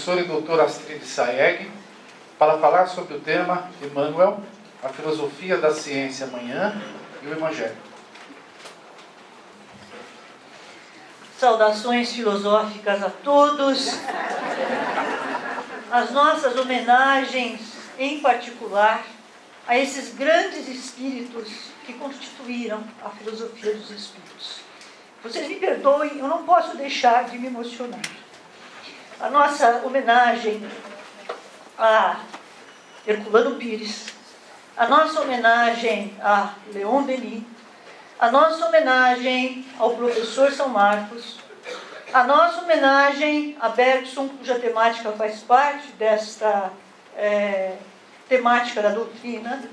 professora e doutora Astrid Sayegh, para falar sobre o tema Emmanuel, a filosofia da ciência amanhã e o Evangelho. Saudações filosóficas a todos. As nossas homenagens, em particular, a esses grandes espíritos que constituíram a filosofia dos espíritos. Vocês me perdoem, eu não posso deixar de me emocionar. A nossa homenagem a Herculano Pires, a nossa homenagem a Leon Denis, a nossa homenagem ao professor São Marcos, a nossa homenagem a Bergson, cuja temática faz parte desta temática da doutrina,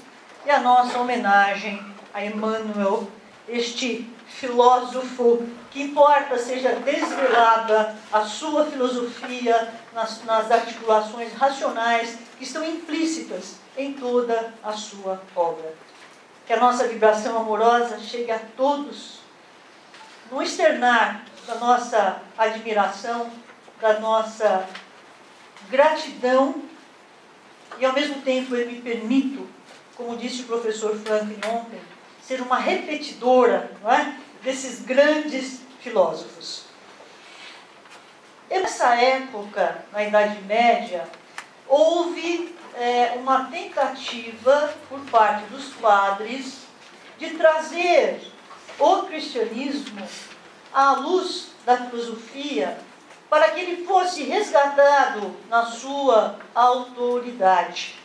e a nossa homenagem a Emmanuel, este filósofo que importa seja desvelada a sua filosofia nas articulações racionais que estão implícitas em toda a sua obra. Que a nossa vibração amorosa chegue a todos, no externar da nossa admiração, da nossa gratidão, e ao mesmo tempo eu me permito, como disse o professor Franklin ontem, ser uma repetidora, não é, desses grandes filósofos. Nessa época, na Idade Média, houve uma tentativa por parte dos padres de trazer o cristianismo à luz da filosofia para que ele fosse resgatado na sua autoridade.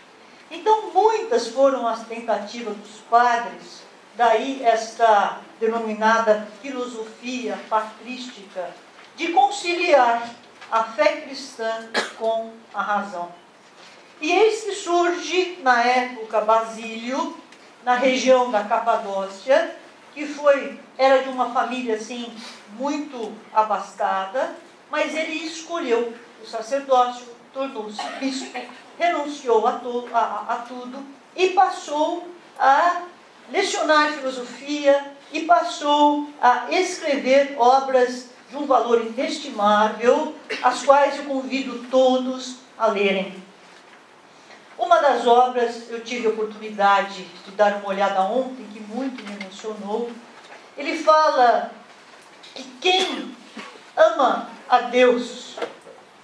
Então, muitas foram as tentativas dos padres, daí esta denominada filosofia patrística, de conciliar a fé cristã com a razão. E eis que surge, na época, Basílio, na região da Capadócia, que era de uma família assim, muito abastada, mas ele escolheu o sacerdócio, tornou-se bispo, renunciou a tudo e passou a lecionar filosofia e passou a escrever obras de um valor inestimável, as quais eu convido todos a lerem. Uma das obras, eu tive a oportunidade de dar uma olhada ontem, que muito me emocionou. Ele fala que quem ama a Deus,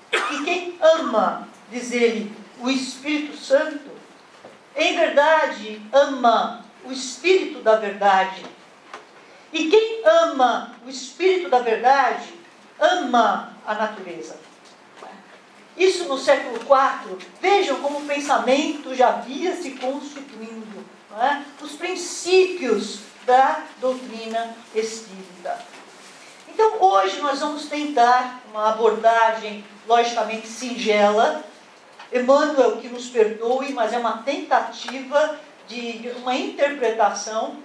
que quem ama, diz ele, o Espírito Santo, em verdade ama o Espírito da verdade. E quem ama o Espírito da verdade, ama a natureza. Isso no século IV, vejam como o pensamento já vinha se constituindo, não é? Os princípios da doutrina espírita. Então, hoje nós vamos tentar uma abordagem, logicamente, singela. Emmanuel, que nos perdoe, mas é uma tentativa de uma interpretação,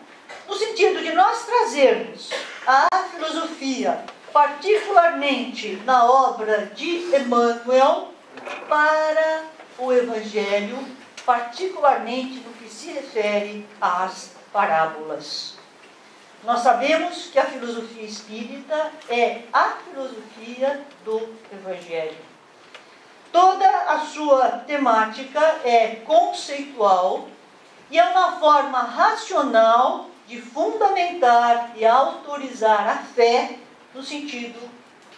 no sentido de nós trazermos a filosofia, particularmente na obra de Emmanuel, para o Evangelho, particularmente no que se refere às parábolas. Nós sabemos que a filosofia espírita é a filosofia do Evangelho. Toda a sua temática é conceitual e é uma forma racional de fundamentar e autorizar a fé no sentido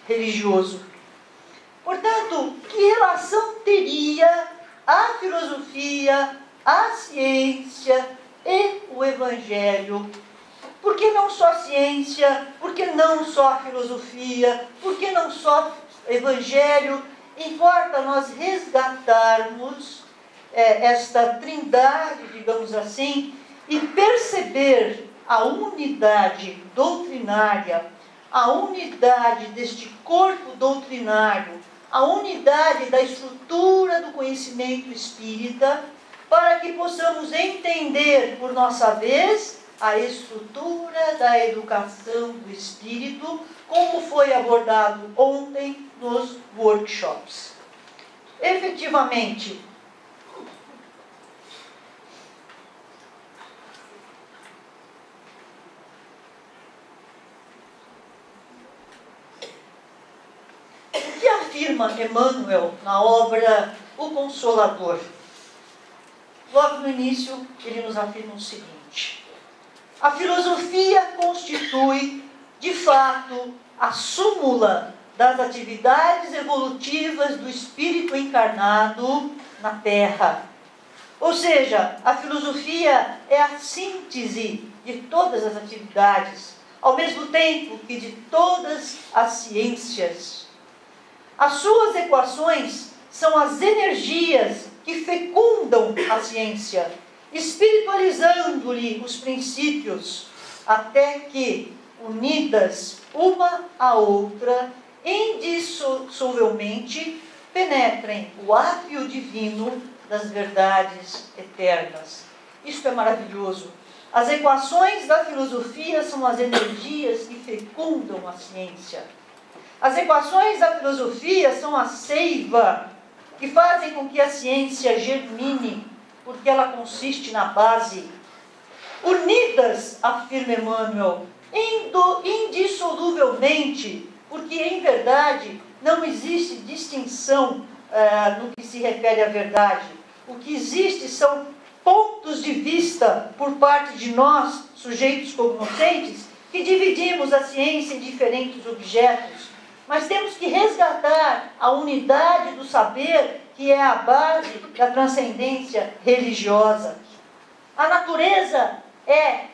religioso. Portanto, que relação teria a filosofia, a ciência e o Evangelho? Por que não só ciência? Por que não só filosofia? Por que não só Evangelho? Importa nós resgatarmos esta trindade, digamos assim, e perceber a unidade doutrinária, a unidade deste corpo doutrinário, a unidade da estrutura do conhecimento espírita, para que possamos entender, por nossa vez, a estrutura da educação do espírito, como foi abordado ontem nos workshops. Efetivamente, afirma Emmanuel na obra O Consolador? Logo no início, ele nos afirma o seguinte: a filosofia constitui, de fato, a súmula das atividades evolutivas do espírito encarnado na Terra. Ou seja, a filosofia é a síntese de todas as atividades, ao mesmo tempo que de todas as ciências. As suas equações são as energias que fecundam a ciência, espiritualizando-lhe os princípios, até que, unidas uma à outra, indissoluvelmente penetrem o átrio divino das verdades eternas. Isto é maravilhoso. As equações da filosofia são as energias que fecundam a ciência. As equações da filosofia são a seiva que fazem com que a ciência germine, porque ela consiste na base. Unidas, afirma Emmanuel, indissoluvelmente, porque em verdade não existe distinção no que se refere à verdade. O que existe são pontos de vista por parte de nós, sujeitos cognoscentes, que dividimos a ciência em diferentes objetos. Mas temos que resgatar a unidade do saber, que é a base da transcendência religiosa. A natureza é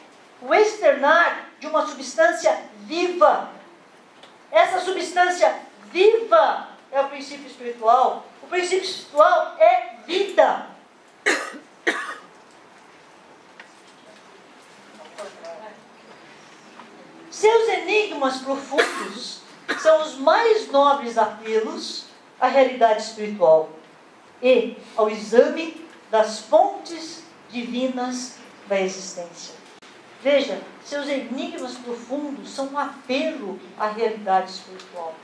o externar de uma substância viva. Essa substância viva é o princípio espiritual. O princípio espiritual é vida. Seus enigmas profundos são os mais nobres apelos à realidade espiritual e ao exame das fontes divinas da existência. Veja, seus enigmas profundos são um apelo à realidade espiritual.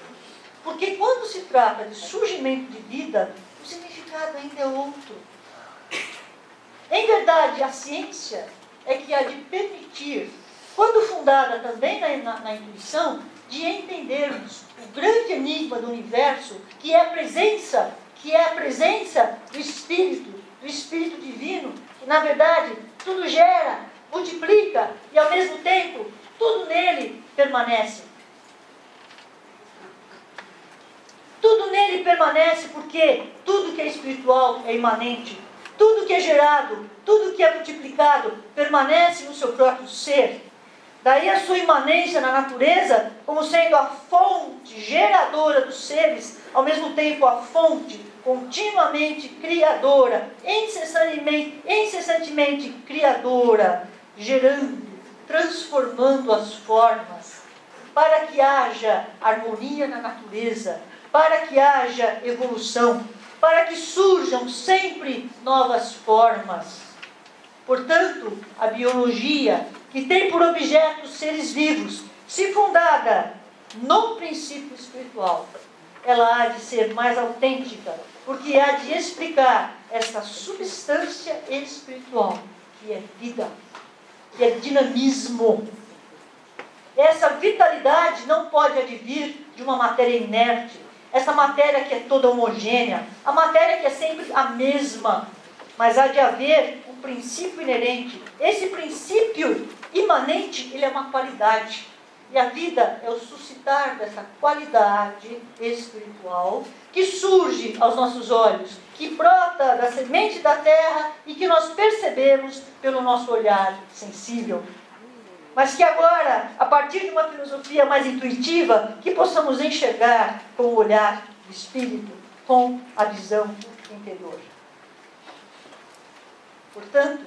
Porque quando se trata de surgimento de vida, o significado ainda é outro. Em verdade, a ciência é que há de permitir, quando fundada também na intuição, de entendermos o grande enigma do universo, que é a presença do Espírito Divino, que na verdade tudo gera, multiplica e ao mesmo tempo tudo nele permanece. Tudo nele permanece porque tudo que é espiritual é imanente. Tudo que é gerado, tudo que é multiplicado, permanece no seu próprio ser. Daí a sua imanência na natureza, como sendo a fonte geradora dos seres, ao mesmo tempo a fonte continuamente criadora, incessantemente criadora, gerando, transformando as formas, para que haja harmonia na natureza, para que haja evolução, para que surjam sempre novas formas. Portanto, a biologia, que tem por objeto os seres vivos, se fundada no princípio espiritual, ela há de ser mais autêntica, porque há de explicar esta substância espiritual, que é vida, que é dinamismo. Essa vitalidade não pode advir de uma matéria inerte, essa matéria que é toda homogênea, a matéria que é sempre a mesma, mas há de haver um princípio inerente. Esse princípio imanente, ele é uma qualidade. E a vida é o suscitar dessa qualidade espiritual que surge aos nossos olhos, que brota da semente da terra e que nós percebemos pelo nosso olhar sensível. Mas que agora, a partir de uma filosofia mais intuitiva, que possamos enxergar com o olhar do espírito, com a visão interior. Portanto,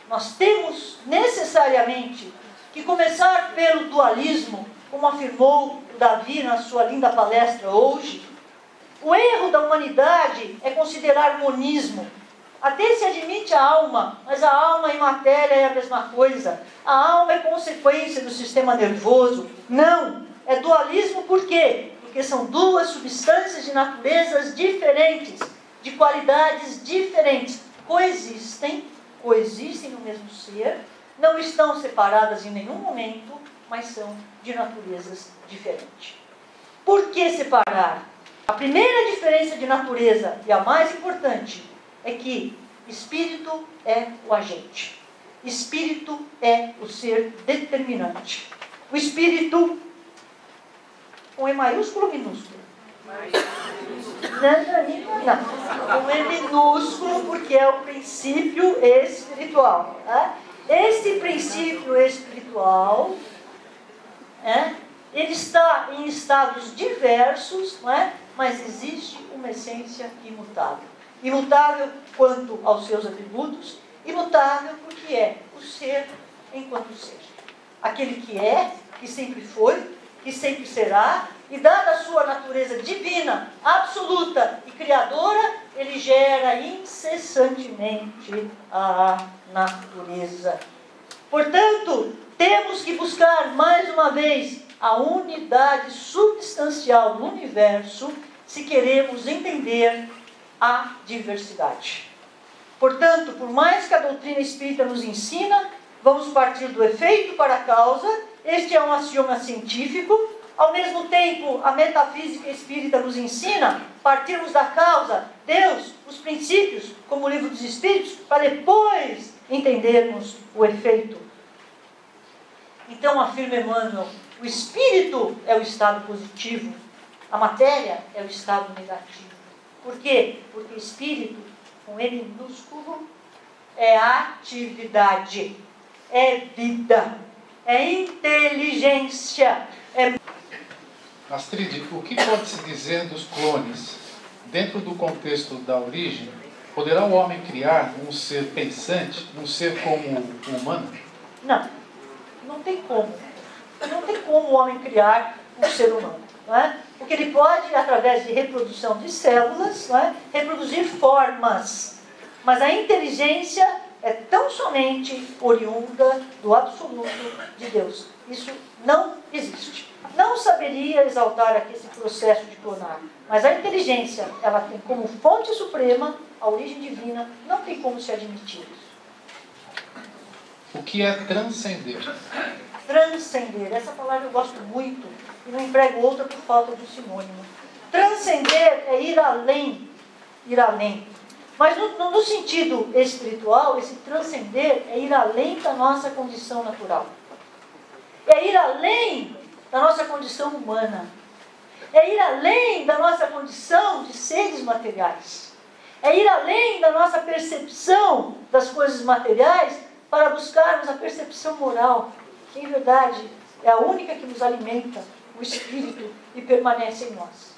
nós temos necessariamente que começar pelo dualismo, como afirmou o Davi na sua linda palestra hoje. O erro da humanidade é considerar o monismo. Até se admite a alma, mas a alma e matéria é a mesma coisa. A alma é consequência do sistema nervoso. Não, é dualismo por quê? Porque são duas substâncias de naturezas diferentes, de qualidades diferentes. Coexistem no mesmo ser, não estão separadas em nenhum momento, mas são de naturezas diferentes. Por que separar? A primeira diferença de natureza, e a mais importante, é que espírito é o agente. Espírito é o ser determinante. O espírito, com E maiúsculo ou minúsculo? Não. Com E minúsculo, porque é o princípio espiritual. Esse princípio espiritual, ele está em estados diversos, mas existe uma essência imutável. Imutável quanto aos seus atributos, imutável porque é o ser enquanto ser. Aquele que é, que sempre foi, que sempre será, e dada a sua natureza divina, absoluta e criadora, ele gera incessantemente a natureza. Portanto, temos que buscar mais uma vez a unidade substancial do universo se queremos entender a diversidade. Portanto, por mais que a doutrina espírita nos ensina, vamos partir do efeito para a causa. Este é um axioma científico. Ao mesmo tempo, a metafísica espírita nos ensina partirmos da causa, Deus, os princípios, como o livro dos Espíritos, para depois entendermos o efeito. Então, afirma Emmanuel, o espírito é o estado positivo, a matéria é o estado negativo. Por quê? Porque espírito, com E minúsculo, é atividade, é vida, é inteligência, é... Astrid, o que pode-se dizer dos clones? Dentro do contexto da origem, poderá o homem criar um ser pensante, um ser como o humano? Não tem como. Não tem como o homem criar um ser humano. Porque ele pode, através de reprodução de células, reproduzir formas. Mas a inteligência é tão somente oriunda do absoluto de Deus. Isso não existe. Não saberia exaltar aqui esse processo de clonar. Mas a inteligência, ela tem como fonte suprema a origem divina, não tem como se admitir isso. O que é transcender? Transcender, essa palavra eu gosto muito e não emprego outra por falta de sinônimo. Transcender é ir além, ir além. Mas no sentido espiritual, esse transcender é ir além da nossa condição natural. É ir além da nossa condição humana. É ir além da nossa condição de seres materiais. É ir além da nossa percepção das coisas materiais para buscarmos a percepção moral, que em verdade é a única que nos alimenta, o espírito, e permanece em nós.